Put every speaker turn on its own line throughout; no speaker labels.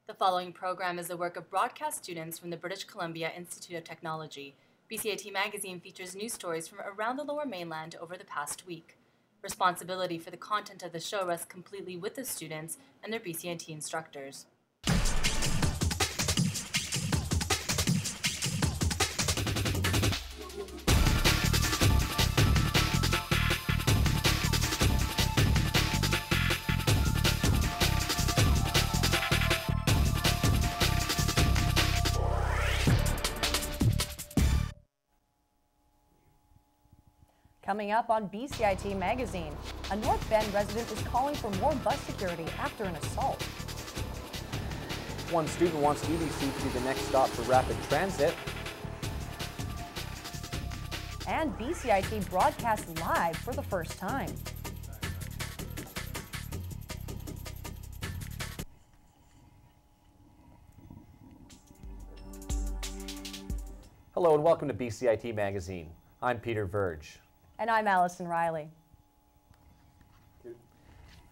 The following program is the work of broadcast students from the British Columbia Institute of Technology. BCIT Magazine features news stories from around the Lower Mainland over the past week. Responsibility for the content of the show rests completely with the students and their BCIT instructors.
Coming up on BCIT Magazine, a North Bend resident is calling for more bus security after an assault.
One student wants UBC to be the next stop for rapid transit.
And BCIT broadcasts live for the first time.
Hello and welcome to BCIT Magazine. I'm Peter Verge.
And I'm Allison Riley.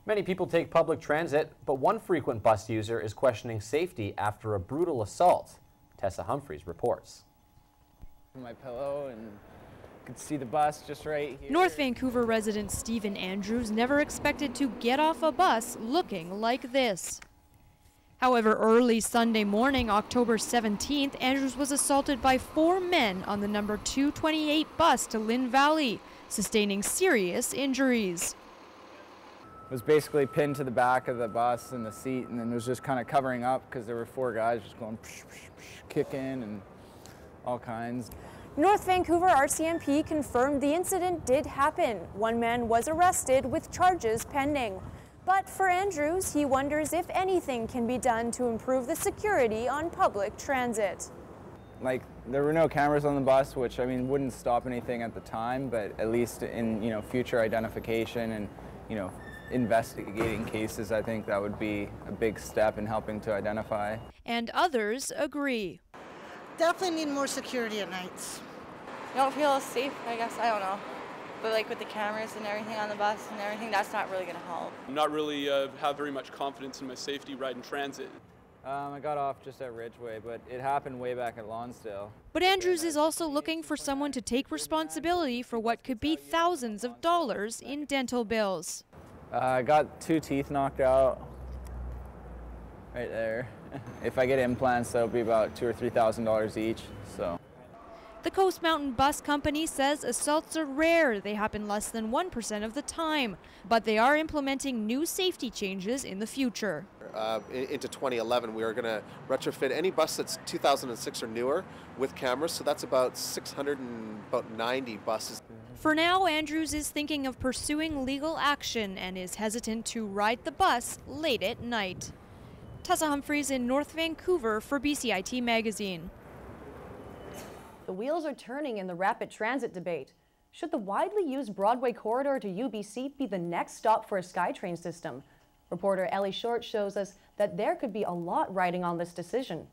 Many people take public transit, but one frequent bus user is questioning safety after a brutal assault. Tessa Humphreys reports.
My pillow and could see the bus just right here.
North Vancouver resident Stephen Andrews never expected to get off a bus looking like this. However, early Sunday morning, October 17th, Andrews was assaulted by 4 men on the number 228 bus to Lynn Valley, sustaining serious injuries.
Was basically pinned to the back of the bus in the seat, and then was just kind of covering up because there were 4 guys just going psh, psh, psh, kicking and all kinds.
North Vancouver RCMP confirmed the incident did happen. 1 man was arrested with charges pending. But for Andrews, he wonders if anything can be done to improve the security on public transit.
Like, there were no cameras on the bus, which, I mean, wouldn't stop anything at the time, but at least in, future identification and, investigating cases, I think that would be a big step in helping to identify.
And others agree.
Definitely need more security at nights.
You don't feel safe, I guess, I don't know. But like with the cameras and everything on the bus and everything, that's not really going to help.
I'm not really have very much confidence in my safety riding transit.
I got off just at Ridgeway, but it happened way back at Lonsdale.
But Andrews is also looking for someone to take responsibility for what could be thousands of dollars in dental bills.
I got 2 teeth knocked out right there. If I get implants, that'll be about $2,000 or $3,000 each. So.
The Coast Mountain Bus Company says assaults are rare. They happen less than 1% of the time, but they are implementing new safety changes in the future.
Into 2011, we are going to retrofit any bus that's 2006 or newer with cameras, so that's about 690 buses.
For now, Andrews is thinking of pursuing legal action and is hesitant to ride the bus late at night. Tessa Humphreys in North Vancouver for BCIT Magazine.
The wheels are turning in the rapid transit debate. Should the widely used Broadway corridor to UBC be the next stop for a SkyTrain system? Reporter Ellie Short shows us that there could be a lot riding on this decision.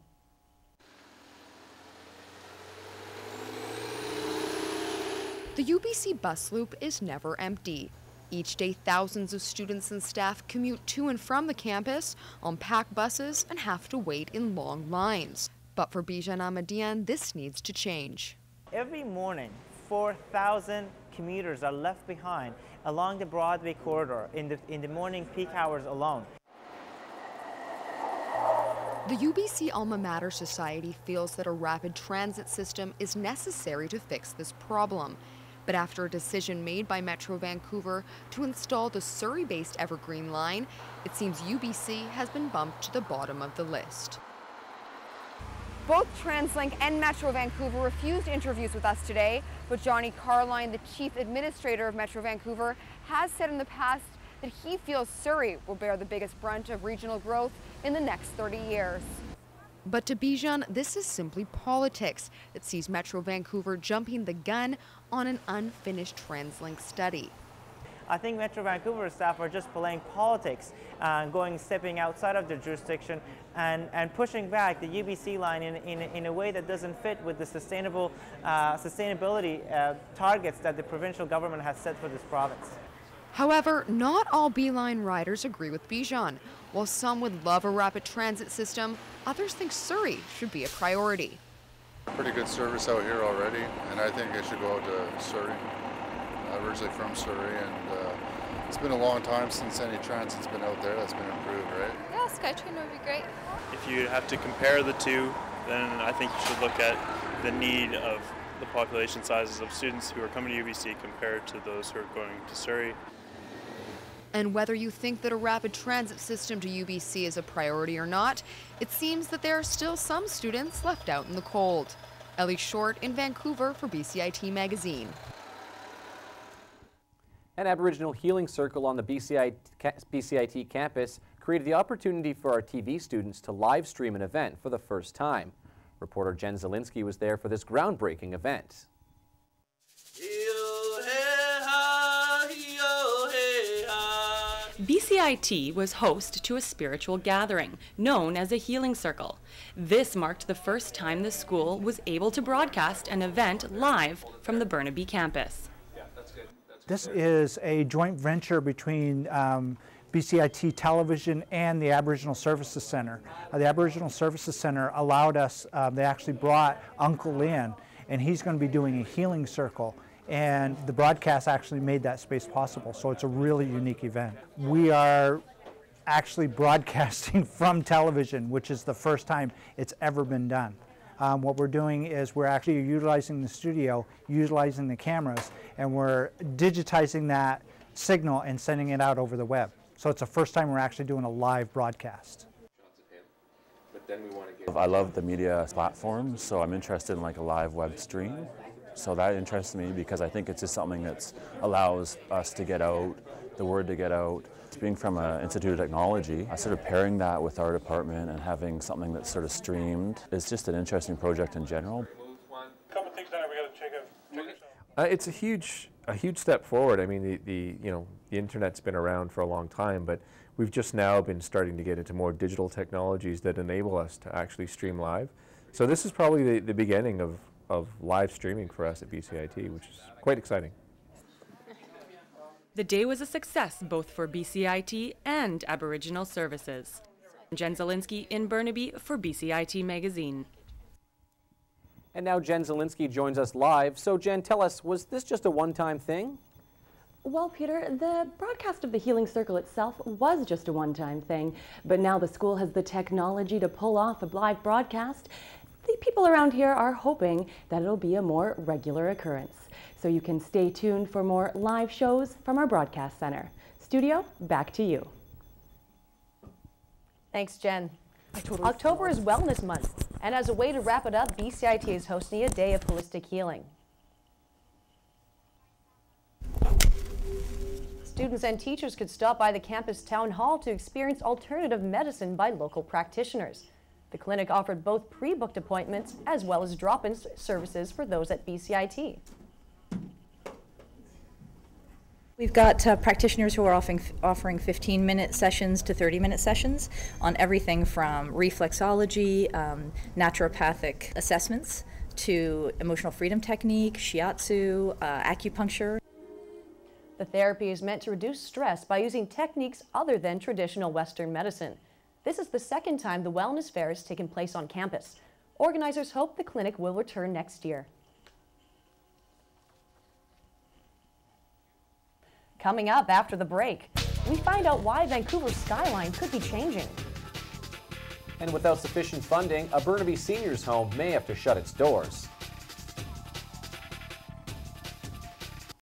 The UBC bus loop is never empty. Each day, thousands of students and staff commute to and from the campus on packed buses and have to wait in long lines. But for Bijan Ahmadian, this needs to change.
Every morning, 4,000 commuters are left behind along the Broadway corridor in the morning peak hours alone.
The UBC Alma Mater Society feels that a rapid transit system is necessary to fix this problem. But after a decision made by Metro Vancouver to install the Surrey-based Evergreen line, it seems UBC has been bumped to the bottom of the list.
Both TransLink and Metro Vancouver refused interviews with us today, but Johnny Carline, the chief administrator of Metro Vancouver, has said in the past that he feels Surrey will bear the biggest brunt of regional growth in the next 30 years.
But to Bijan, this is simply politics that sees Metro Vancouver jumping the gun on an unfinished TransLink study.
I think Metro Vancouver staff are just playing politics, stepping outside of their jurisdiction and pushing back the UBC line in a way that doesn't fit with the sustainability targets that the provincial government has set for this province.
However, not all Beeline riders agree with Bijan. While some would love a rapid transit system, others think Surrey should be a priority.
Pretty good service out here already, and I think it should go out to Surrey. I'm originally from Surrey, and it's been a long time since any transit's been out there that's been improved, right?
Yeah, SkyTrain would be great.
If you have to compare the two, then I think you should look at the need of the population sizes of students who are coming to UBC compared to those who are going to Surrey.
And whether you think that a rapid transit system to UBC is a priority or not, it seems that there are still some students left out in the cold. Ellie Short in Vancouver for BCIT Magazine.
An Aboriginal Healing Circle on the BCIT campus created the opportunity for our TV students to live stream an event for the first time. Reporter Jen Zielinski was there for this groundbreaking event.
BCIT was host to a spiritual gathering known as a healing circle. This marked the first time the school was able to broadcast an event live from the Burnaby campus.
This is a joint venture between BCIT Television and the Aboriginal Services Center. The Aboriginal Services Center allowed us, they actually brought Uncle in, and he's going to be doing a healing circle. And the broadcast actually made that space possible, so it's a really unique event. We are actually broadcasting from television, which is the first time it's ever been done. What we're doing is we're actually utilizing the studio, utilizing the cameras, and we're digitizing that signal and sending it out over the web. So it's the first time we're actually doing a live broadcast.
I love the media platform, so I'm interested in like a live web stream. So that interests me because I think it's just something that allows us to get out, the word to get out. Being from an Institute of Technology, sort of pairing that with our department and having something that's sort of streamed is just an interesting project in general.
Couple things that we got to check out. It's a huge step forward. I mean, the internet's been around for a long time, but we've just now been starting to get into more digital technologies that enable us to actually stream live. So this is probably the beginning of live streaming for us at BCIT, which is quite exciting.
The day was a success both for BCIT and Aboriginal Services. Jen Zielinski in Burnaby for BCIT Magazine.
And now Jen Zielinski joins us live. So Jen, tell us, was this just a one-time thing?
Well, Peter, the broadcast of the Healing Circle itself was just a one-time thing, but now the school has the technology to pull off a live broadcast. The people around here are hoping that it'll be a more regular occurrence. So you can stay tuned for more live shows from our broadcast center. Studio, back to you.
Thanks, Jen. October is Wellness Month, and as a way to wrap it up, BCIT is hosting a day of holistic healing. Students and teachers could stop by the campus town hall to experience alternative medicine by local practitioners. The clinic offered both pre-booked appointments as well as drop-in services for those at BCIT.
We've got practitioners who are offering 15-minute sessions to 30-minute sessions on everything from reflexology, naturopathic assessments, to emotional freedom technique, shiatsu, acupuncture.
The therapy is meant to reduce stress by using techniques other than traditional Western medicine. This is the second time the Wellness Fair has taken place on campus. Organizers hope the clinic will return next year. Coming up after the break, we find out why Vancouver's skyline could be changing.
And without sufficient funding, a Burnaby seniors home may have to shut its doors.